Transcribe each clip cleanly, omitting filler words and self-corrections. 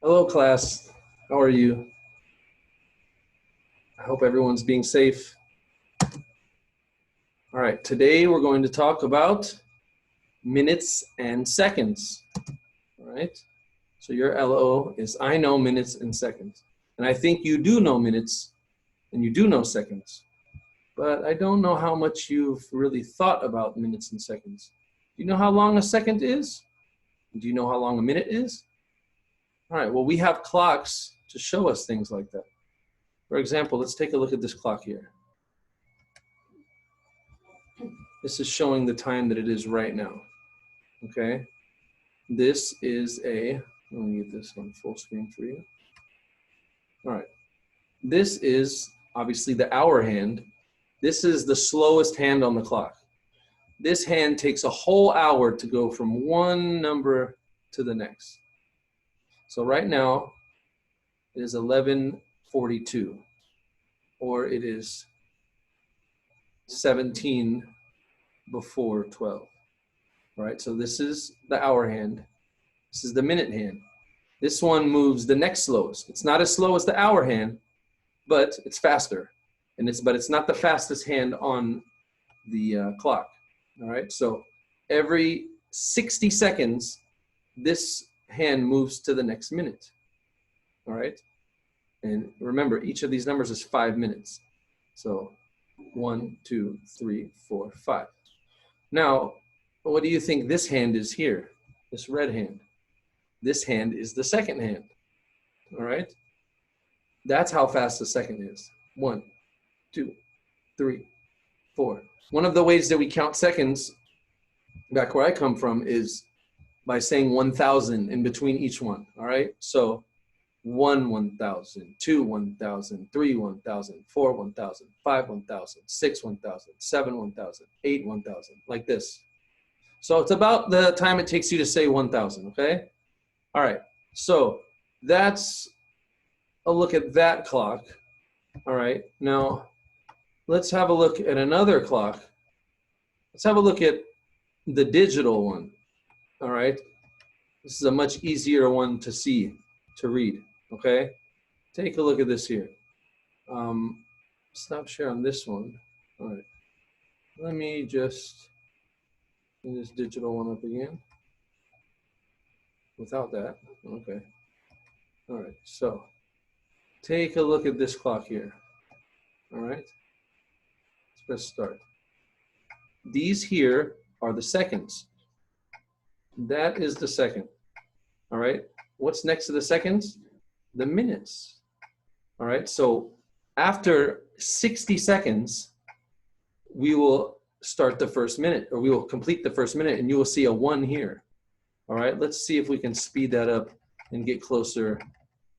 Hello, class. How are you? I hope everyone's being safe. All right, today we're going to talk about minutes and seconds. All right, so your LO is I know minutes and seconds. And I think you do know minutes and you do know seconds, but I don't know how much you've really thought about minutes and seconds. Do you know how long a second is? Do you know how long a minute is? All right, well, we have clocks to show us things like that. For example, let's take a look at this clock here. This is showing the time that it is right now, okay? This is let me get this on full screen for you. All right, this is obviously the hour hand. This is the slowest hand on the clock. This hand takes a whole hour to go from one number to the next. So right now, it is 11:42, or it is 17 before 12. All right, so this is the hour hand. This is the minute hand. This one moves the next slowest. It's not as slow as the hour hand, but it's faster. But it's not the fastest hand on the clock. All right, so every 60 seconds, this hand moves to the next minute. All right, and remember, each of these numbers is 5 minutes. So 1, 2, 3, 4, 5. Now, what do you think this hand is here? This red hand. This hand is the second hand. All right, that's how fast the second is. 1, 2, 3, 4. One of the ways that we count seconds, back where I come from, is by saying 1,000 in between each one. All right, so 1, 1,000, 2, 1,000, 3, 1,000, 4, 1,000, 5, 1,000, 6, 1,000, 7, 1,000, 8, 1,000, like this. So it's about the time it takes you to say 1,000. Okay. All right. So that's a look at that clock. All right. Now let's have a look at another clock. Let's have a look at the digital one. All right. This is a much easier one to see, to read. Okay. Take a look at this here. Stop share on this one. All right. Let me just bring this digital one up again. Without that. Okay. All right. So take a look at this clock here. All right. Let's press start. These here are the seconds. That is the second. All right. What's next to the seconds? The minutes. All right. So after 60 seconds, we will start the first minute, or we will complete the first minute, and you will see a 1 here. All right. Let's see if we can speed that up and get closer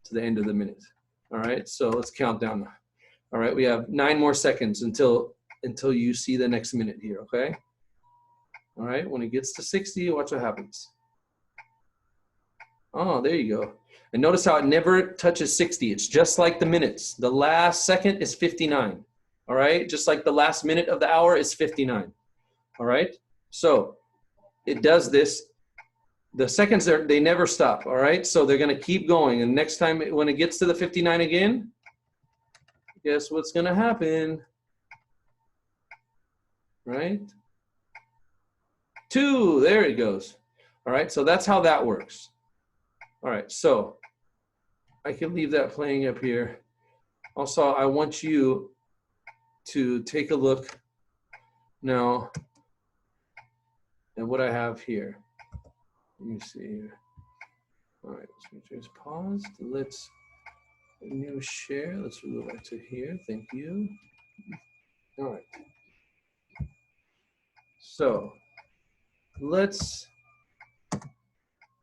to the end of the minute. All right. So let's count down. All right. We have 9 more seconds until you see the next minute here. Okay. All right, when it gets to 60, watch what happens. Oh, there you go. And notice how it never touches 60. It's just like the minutes. The last second is 59. All right, just like the last minute of the hour is 59. All right, so it does this. The seconds, they never stop. All right, so they're going to keep going. And next time when it gets to the 59 again, guess what's going to happen? Right? 2, there it goes. All right, so that's how that works. All right, so I can leave that playing up here. Also, I want you to take a look now at what I have here. Let me see here. All right, so just paused. Let's new share. Let's move back to here. Thank you. All right. So let's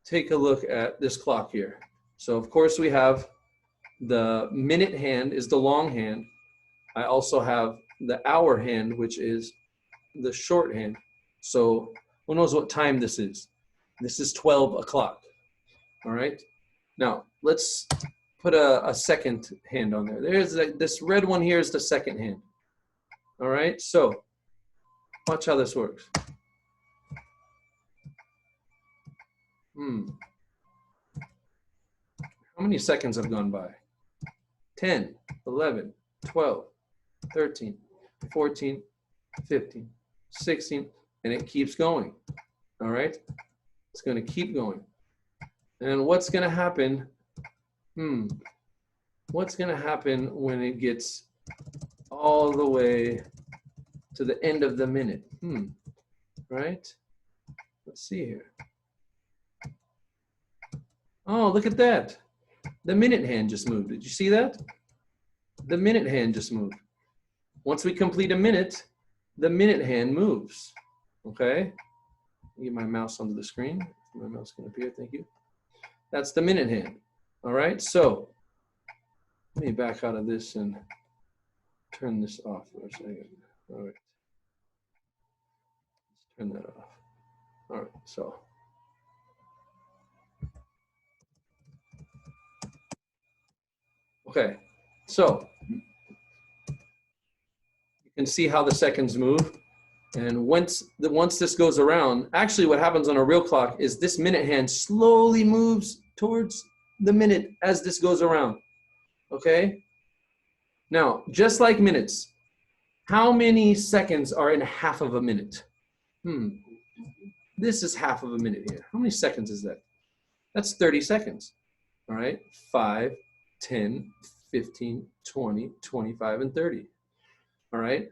take a look at this clock here. So of course we have the minute hand is the long hand. I also have the hour hand, which is the short hand. So who knows what time this is? This is 12 o'clock. All right. Now let's put a second hand on there. There's this red one here is the second hand. All right. So watch how this works. How many seconds have gone by? 10, 11, 12, 13, 14, 15, 16, and it keeps going. All right? It's going to keep going. And what's going to happen? What's going to happen when it gets all the way to the end of the minute? Right? Let's see here. Oh, look at that. The minute hand just moved. Did you see that? The minute hand just moved. Once we complete a minute, the minute hand moves. Okay? Get my mouse onto the screen. My mouse can appear, thank you. That's the minute hand. All right, so let me back out of this and turn this off for a second. All right. Let's turn that off. All right, so. Okay, so you can see how the seconds move. And once this goes around, actually what happens on a real clock is this minute hand slowly moves towards the minute as this goes around, okay? Now, just like minutes, how many seconds are in half of a minute? This is half of a minute here. How many seconds is that? That's 30 seconds, all right? 5, 10, 15, 20, 25, and 30, all right?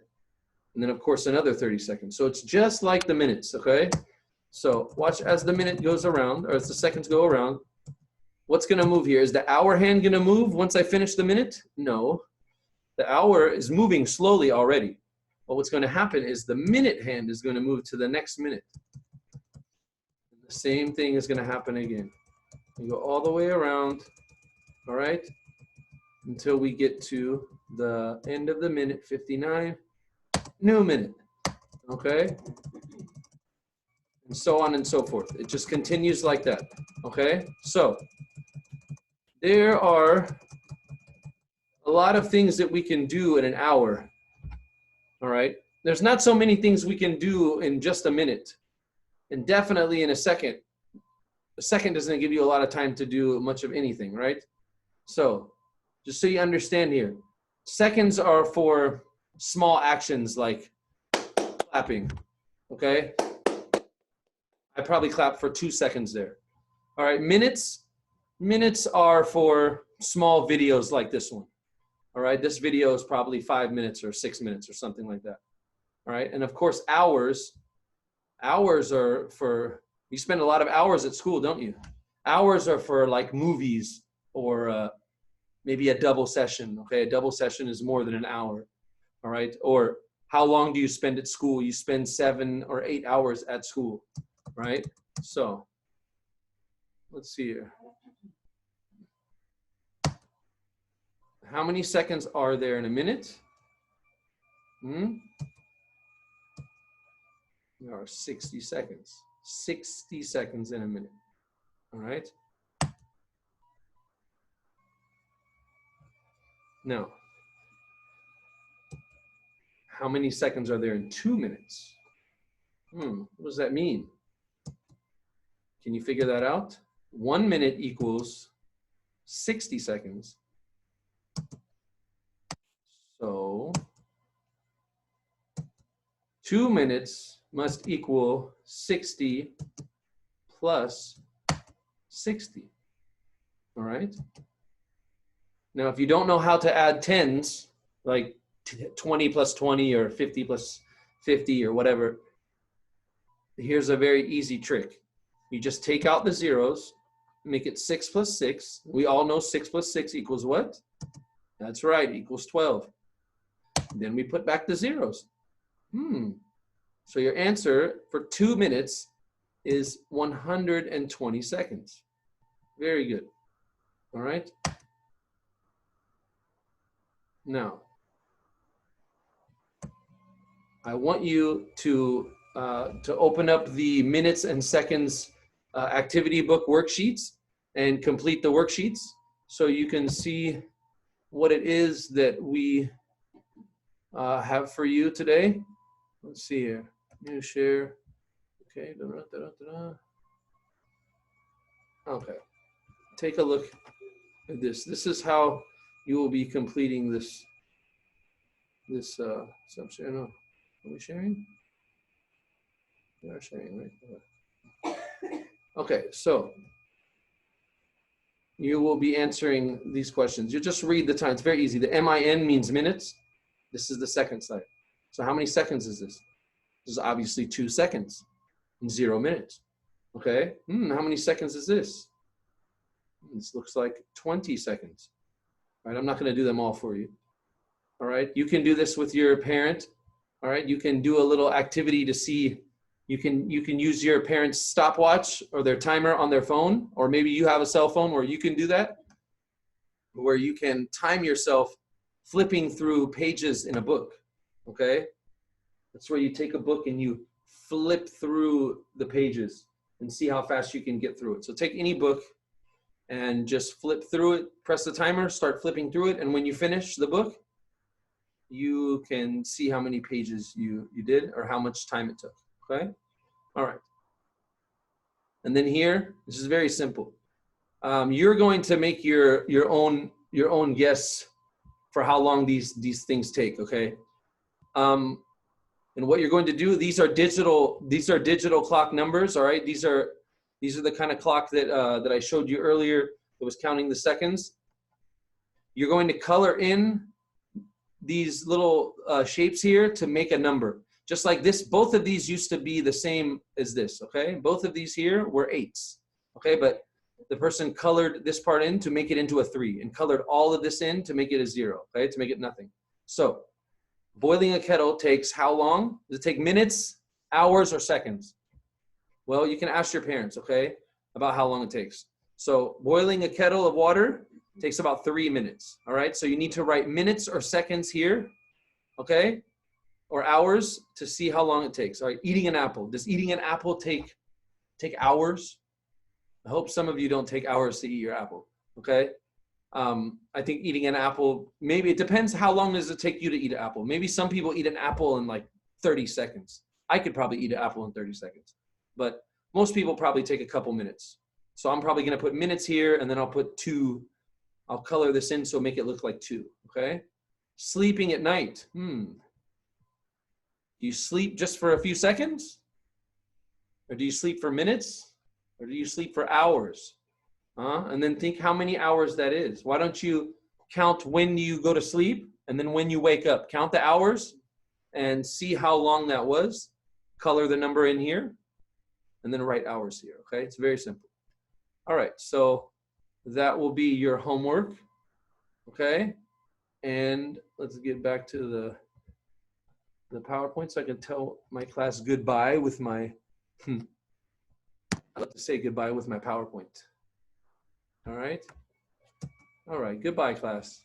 And then, of course, another 30 seconds. So it's just like the minutes, okay? So watch as the minute goes around, or as the seconds go around. What's going to move here? Is the hour hand going to move once I finish the minute? No. The hour is moving slowly already. But what's going to happen is the minute hand is going to move to the next minute. And the same thing is going to happen again. You go all the way around, all right, until we get to the end of the minute, 59. New minute, okay? And so on and so forth. It just continues like that, okay? So there are a lot of things that we can do in an hour, all right? There's not so many things we can do in just a minute, and definitely in a second. A second doesn't give you a lot of time to do much of anything, right? So just so you understand here, seconds are for small actions like clapping, okay? I probably clapped for 2 seconds there. All right, minutes are for small videos like this one. All right, this video is probably 5 minutes or 6 minutes or something like that. All right, and of course hours are for, you spend a lot of hours at school, don't you? Hours are for like movies or maybe a double session, okay? A double session is more than an hour, all right? Or how long do you spend at school? You spend 7 or 8 hours at school, right? So let's see here. How many seconds are there in a minute? There are 60 seconds. 60 seconds in a minute, all right? Now, how many seconds are there in 2 minutes? What does that mean? Can you figure that out? 1 minute equals 60 seconds. So 2 minutes must equal 60 plus 60, all right? Now, if you don't know how to add tens, like 20 plus 20 or 50 plus 50 or whatever, here's a very easy trick. You just take out the zeros, make it 6 plus 6. We all know 6 plus 6 equals what? That's right, equals 12. Then we put back the zeros. So your answer for 2 minutes is 120 seconds. Very good. All right. Now, I want you to open up the minutes and seconds activity book worksheets and complete the worksheets so you can see what it is that we have for you today. Let's see here. New share. Okay. Okay. Take a look. This is how you will be completing this subject. No, are we sharing? We are sharing, right? Okay, so you will be answering these questions. You just read the time. It's very easy. The MIN means minutes. This is the second side. So how many seconds is this? This is obviously 2 seconds in 0 minutes. Okay. How many seconds is this? This looks like 20 seconds. All right. I'm not going to do them all for you. All right. You can do this with your parent. All right. You can do a little activity to see. You can use your parents' stopwatch or their timer on their phone, or maybe you have a cell phone where you can do that, where you can time yourself flipping through pages in a book. Okay. That's where you take a book and you flip through the pages and see how fast you can get through it. So take any book and just flip through it, press the timer, start flipping through it. And when you finish the book, you can see how many pages you did or how much time it took, okay? All right. And then here, this is very simple. You're going to make your own guess for how long these things take, okay? And what you're going to do, these are digital clock numbers, all right? These are the kind of clock that I showed you earlier that was counting the seconds. You're going to color in these little shapes here to make a number. Just like this, both of these used to be the same as this, okay? Both of these here were 8s, okay? But the person colored this part in to make it into a 3 and colored all of this in to make it a 0, okay? To make it nothing. So boiling a kettle takes how long? Does it take minutes, hours, or seconds? Well, you can ask your parents, okay, about how long it takes. So boiling a kettle of water takes about 3 minutes, all right? So you need to write minutes or seconds here, okay, or hours to see how long it takes. All right, eating an apple. Does eating an apple take hours? I hope some of you don't take hours to eat your apple, okay? I think eating an apple, maybe it depends how long does it take you to eat an apple. Maybe some people eat an apple in like 30 seconds. I could probably eat an apple in 30 seconds, but most people probably take a couple minutes. So I'm probably gonna put minutes here and then I'll put 2. I'll color this in so make it look like 2, okay? Sleeping at night. Do you sleep just for a few seconds? Or do you sleep for minutes? Or do you sleep for hours? And then think how many hours that is. Why don't you count when you go to sleep and then when you wake up? Count the hours and see how long that was. Color the number in here and then write hours here, okay? It's very simple. All right, so that will be your homework, okay? And let's get back to the PowerPoint so I can tell my class goodbye with my, I like to say goodbye with my PowerPoint. All right. All right. Goodbye, class.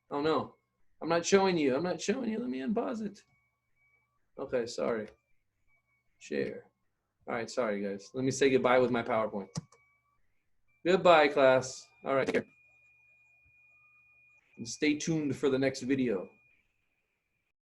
Oh, no. I'm not showing you. I'm not showing you. Let me unpause it. Okay. Sorry. Share. All right. Sorry, guys. Let me say goodbye with my PowerPoint. Goodbye, class. All right. Here. And stay tuned for the next video.